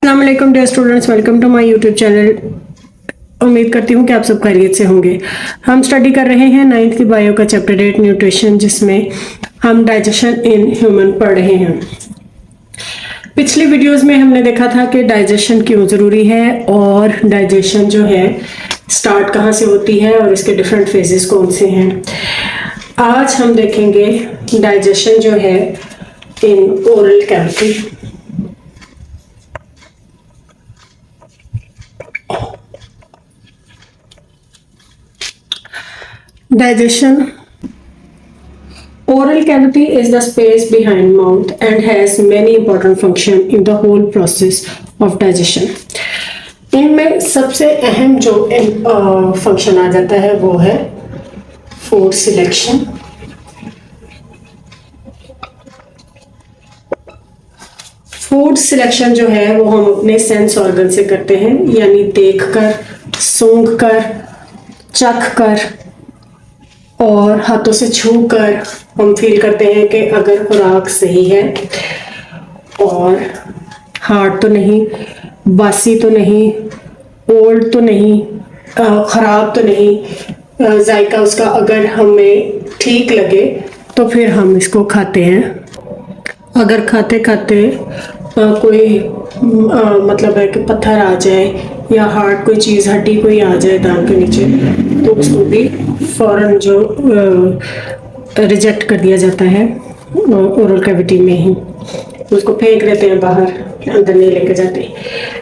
अस्सलाम वालेकुम dear students, welcome to my YouTube channel. उम्मीद करती हूँ कि आप सब खैरियत से होंगे। हम स्टडी कर रहे हैं 9th की बायो का चैप्टर 8 न्यूट्रिशन, जिसमें हम डाइजेशन इन ह्यूमन पढ़ रहे हैं। पिछली वीडियोस में हमने देखा था कि डाइजेशन क्यों ज़रूरी है और डाइजेशन जो है स्टार्ट कहाँ से होती है और इसके डिफरेंट फेजेस कौन से हैं। आज हम देखेंगे डाइजेशन जो है in oral cavity. Digestion. Oral cavity is the space behind mouth and has many important functions in the whole process of digestion. इनमें सबसे अहम जो फंक्शन आ जाता है वो है फूड सिलेक्शन। फूड सिलेक्शन जो है वो हम अपने सेंस ऑर्गन से करते हैं, यानी देखकर, सूंघकर, चखकर और हाथों से छूकर हम फील करते हैं कि अगर खुराक सही है और हार्ड तो नहीं, बासी तो नहीं, ओल्ड तो नहीं, ख़राब तो नहीं, जायका उसका अगर हमें ठीक लगे तो फिर हम इसको खाते हैं। अगर खाते खाते कोई मतलब है कि पत्थर आ जाए या हार्ड कोई चीज़, हड्डी कोई आ जाए दांत के नीचे, तो उसको भी फौरन जो रिजेक्ट कर दिया जाता है ओरल कैविटी में ही, उसको फेंक देते हैं बाहर, अंदर नहीं लेके जाते।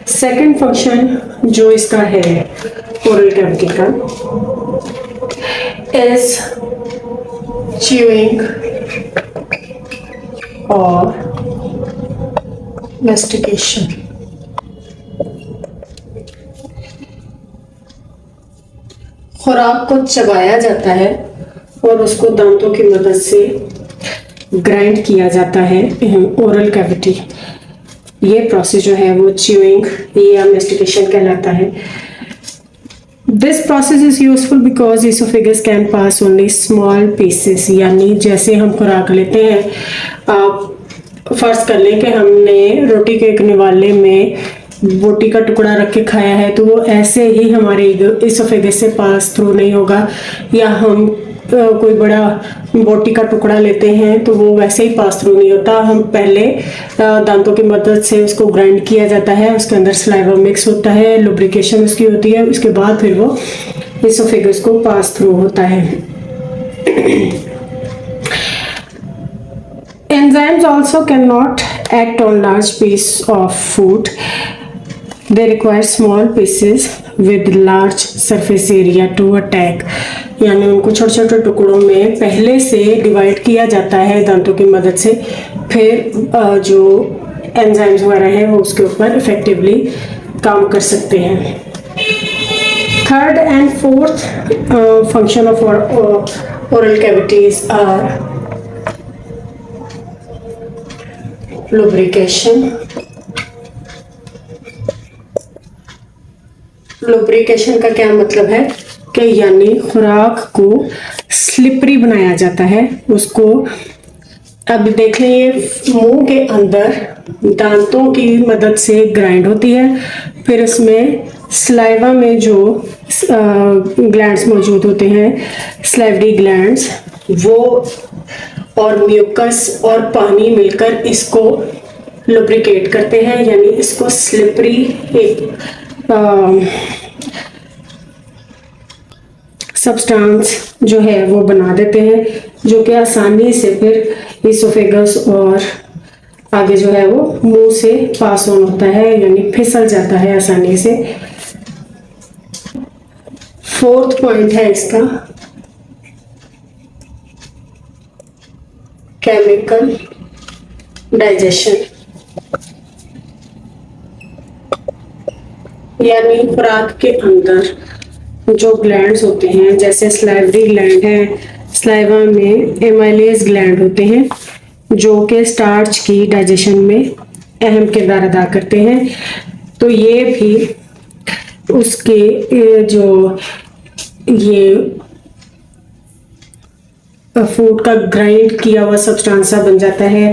सेकंड फंक्शन जो इसका है ओरल कैविटी का इज च्यूइंग और मैस्टिकेशन। खुराक को चबाया जाता है और उसको दांतों की मदद से ग्राइंड किया जाता है ओरल कैविटी। ये प्रोसेस जो है वो च्यूइंग या मैस्टिकेशन कहलाता है। This process is useful because oesophagus can pass only small pieces, यानी जैसे हम खुराक लेते हैं, आप फर्ज कर लें कि हमने रोटी के एक निवाले में बोटी का टुकड़ा रख के खाया है, तो वो ऐसे ही हमारे इसोफेगस से पास थ्रू नहीं होगा। या हम कोई बड़ा बोटी का टुकड़ा लेते हैं तो वो वैसे ही पास थ्रू नहीं होता। हम पहले दांतों की मदद से उसको ग्राइंड किया जाता है, उसके अंदर सलाइवा मिक्स होता है, लुब्रिकेशन उसकी होती है, उसके बाद फिर वो इसोफेगस को पास थ्रू होता है। Enzymes also cannot act on large piece of food. They require small pieces with large surface area to attack. यानी उनको छोटे छोटे टुकड़ों में पहले से डिवाइड किया जाता है दांतों की मदद से, फिर जो एंजाइम्स वगैरह हैं वो उसके ऊपर इफेक्टिवली काम कर सकते हैं। Third and fourth function of oral cavities are lubrication. Lubrication का क्या मतलब है कि यानी खुराक को स्लिपरी बनाया जाता है उसको। अब देख लें, ये मुंह के अंदर दांतों की मदद से ग्राइंड होती है, फिर उसमें सलाइवा में जो ग्लैंड्स मौजूद होते हैं, सलाइवरी ग्लैंड्स, वो और म्यूकस और पानी मिलकर इसको लुब्रिकेट करते हैं, यानी इसको स्लिपरी एक सब्सटेंस जो है वो बना देते हैं, जो कि आसानी से फिर इसोफेगस और आगे जो है वो मुंह से पास ऑन होता है, यानी फिसल जाता है आसानी से। फोर्थ पॉइंट है इसका केमिकल डाइजेशन, यानी खुराक के अंदर जो ग्लैंड्स होते हैं, जैसे सलाइवरी ग्लैंड है, सलाइवा में एमाइलेज ग्लैंड होते हैं जो कि स्टार्च की डाइजेशन में अहम किरदार अदा करते हैं। तो ये भी उसके जो ये फूड का ग्राइंड किया हुआ सब्सटेंसा बन जाता है।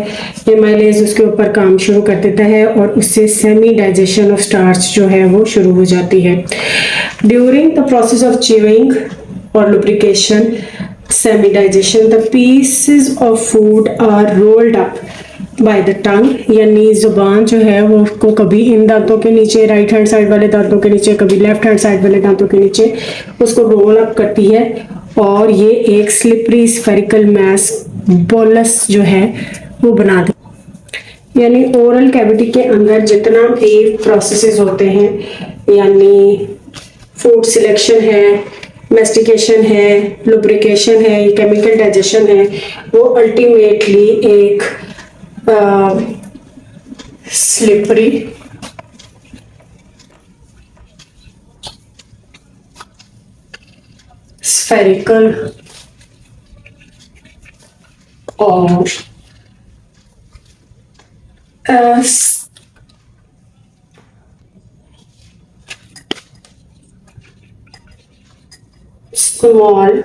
एमाइलेज उसके ऊपर काम शुरू कर देता है और उससे सेमी डाइजेशन ऑफ स्टार्च जो है वो शुरू हो जाती है। During the process of chewing और lubrication semi digestion the pieces of food are rolled up by the tongue, यानी जुबान जो है वो उसको कभी इन दांतों के नीचे, राइट हैंड साइड वाले दांतों के नीचे, कभी लेफ्ट हैंड साइड वाले दांतों के नीचे उसको रोल अप करती है और ये एक स्लिपरी स्फेरिकल मैस बोलस जो है वो बना दे। यानी ओरल कैविटी के अंदर जितना भी प्रोसेसेस होते हैं, यानी फूड सिलेक्शन है, मेस्टिकेशन है, लुब्रिकेशन है, केमिकल डाइजेशन है, वो अल्टीमेटली एक स्लिपरी स्फेरिकल और स्मॉल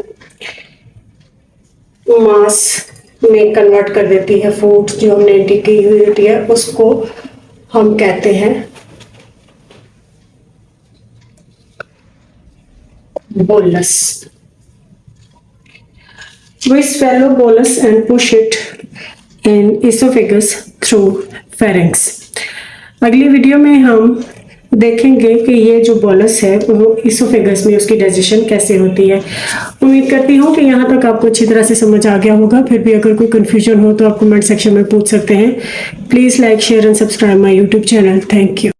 मास में कन्वर्ट कर देती है। फूड जो हमने इंटेक की हुई होती है उसको हम कहते हैं bolus. We swallow bolus and push it in esophagus through pharynx. अगली वीडियो में हम देखेंगे कि ये जो बोलस है वो इसोफेगस में उसकी डाइजेशन कैसे होती है। उम्मीद करती हूँ कि यहाँ तक आपको अच्छी तरह से समझ आ गया होगा। फिर भी अगर कोई कंफ्यूजन हो तो आप कमेंट सेक्शन में पूछ सकते हैं। Please like, share and subscribe my YouTube channel. Thank you.